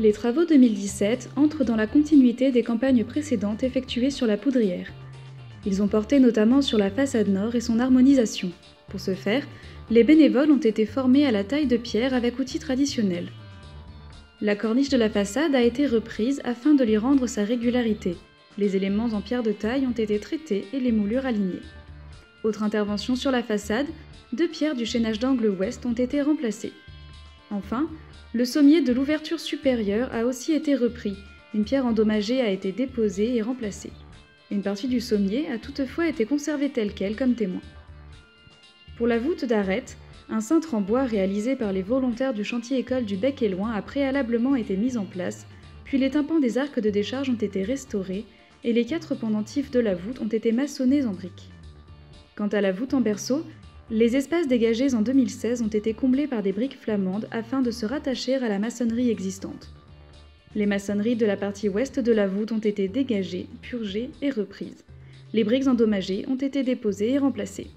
Les travaux 2017 entrent dans la continuité des campagnes précédentes effectuées sur la poudrière. Ils ont porté notamment sur la façade nord et son harmonisation. Pour ce faire, les bénévoles ont été formés à la taille de pierre avec outils traditionnels. La corniche de la façade a été reprise afin de lui rendre sa régularité. Les éléments en pierre de taille ont été traités et les moulures alignées. Autre intervention sur la façade, 2 pierres du chaînage d'angle ouest ont été remplacées. Enfin, le sommier de l'ouverture supérieure a aussi été repris. Une pierre endommagée a été déposée et remplacée. Une partie du sommier a toutefois été conservée telle quelle comme témoin. Pour la voûte d'arête, un cintre en bois réalisé par les volontaires du chantier école du Bec et Loing a préalablement été mis en place, puis les tympans des arcs de décharge ont été restaurés et les 4 pendentifs de la voûte ont été maçonnés en briques. Quant à la voûte en berceau, les espaces dégagés en 2016 ont été comblés par des briques flamandes afin de se rattacher à la maçonnerie existante. Les maçonneries de la partie ouest de la voûte ont été dégagées, purgées et reprises. Les briques endommagées ont été déposées et remplacées.